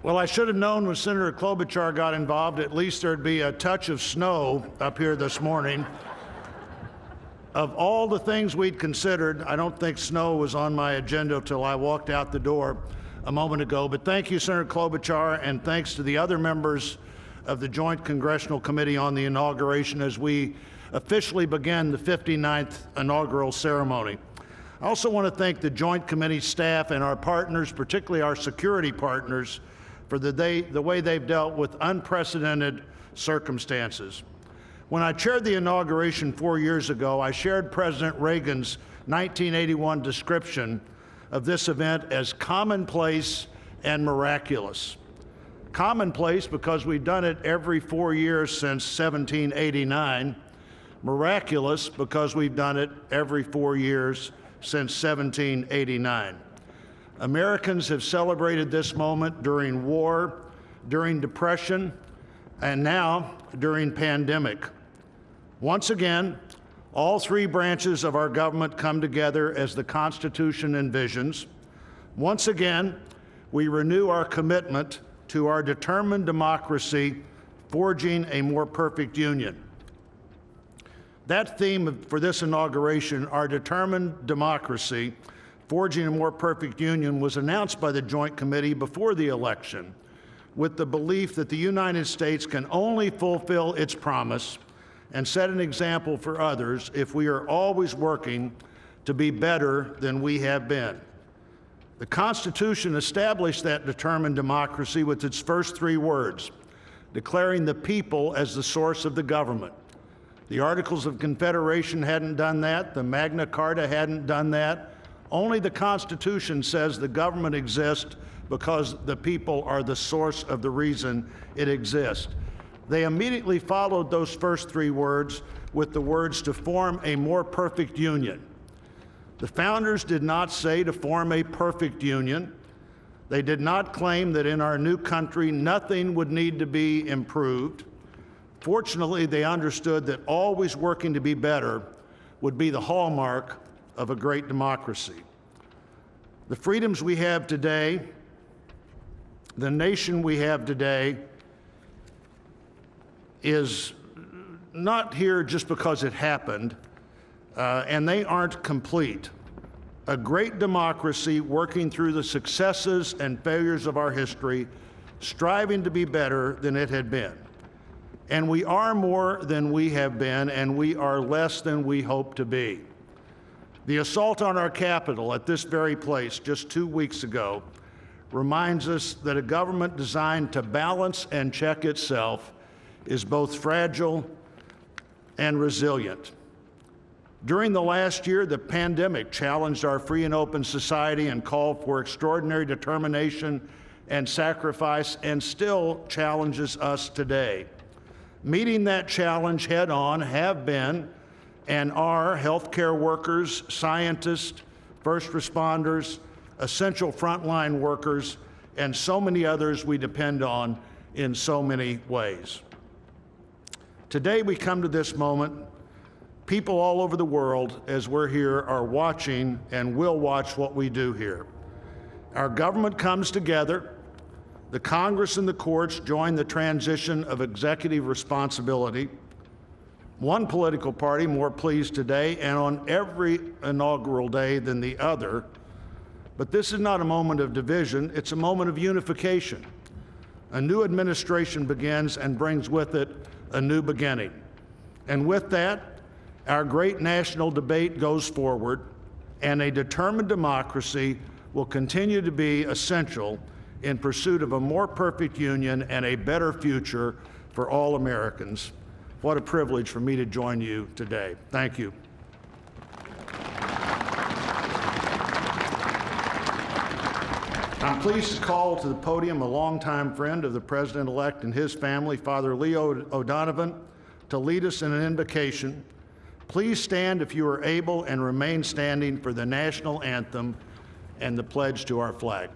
Well, I should have known when Senator Klobuchar got involved, at least there'd be a touch of snow up here this morning. Of all the things we'd considered, I don't think snow was on my agenda till I walked out the door a moment ago. But thank you, Senator Klobuchar, and thanks to the other members of the Joint Congressional Committee on the inauguration as we officially begin the 59th inaugural ceremony. I also want to thank the Joint Committee staff and our partners, particularly our security partners, for the way they've dealt with unprecedented circumstances. When I chaired the inauguration 4 years ago, I shared President Reagan's 1981 description of this event as commonplace and miraculous. Commonplace because we've done it every 4 years since 1789. Miraculous because we've done it every 4 years since 1789. Americans have celebrated this moment during war, during depression, and now during pandemic. Once again, all three branches of our government come together as the Constitution envisions. Once again, we renew our commitment to our determined democracy, forging a more perfect union. That theme for this inauguration, our determined democracy, forging a more perfect union, was announced by the Joint Committee before the election with the belief that the United States can only fulfill its promise and set an example for others if we are always working to be better than we have been. The Constitution established that determined democracy with its first three words, declaring the people as the source of the government. The Articles of Confederation hadn't done that. The Magna Carta hadn't done that. Only the Constitution says the government exists because the people are the source of the reason it exists. They immediately followed those first three words with the words to form a more perfect union. The founders did not say to form a perfect union. They did not claim that in our new country nothing would need to be improved. Fortunately, they understood that always working to be better would be the hallmark of a great democracy. The freedoms we have today, the nation we have today, is not here just because it happened, and they aren't complete. A great democracy working through the successes and failures of our history, striving to be better than it had been. And we are more than we have been, and we are less than we hope to be. The assault on our Capitol at this very place just 2 weeks ago reminds us that a government designed to balance and check itself is both fragile and resilient. During the last year, the pandemic challenged our free and open society and called for extraordinary determination and sacrifice, and still challenges us today. Meeting that challenge head on have been and are healthcare workers, scientists, first responders, essential frontline workers, and so many others we depend on in so many ways. Today we come to this moment, people all over the world, as we're here, are watching and will watch what we do here. Our government comes together. The Congress and the courts join the transition of executive responsibility. One political party more pleased today and on every inaugural day than the other. But this is not a moment of division, it's a moment of unification. A new administration begins and brings with it a new beginning. And with that, our great national debate goes forward, and a determined democracy will continue to be essential in pursuit of a more perfect union and a better future for all Americans. What a privilege for me to join you today. Thank you. I'm pleased to call to the podium a longtime friend of the President-elect and his family, Father Leo O'Donovan, to lead us in an invocation. Please stand if you are able and remain standing for the national anthem and the pledge to our flag.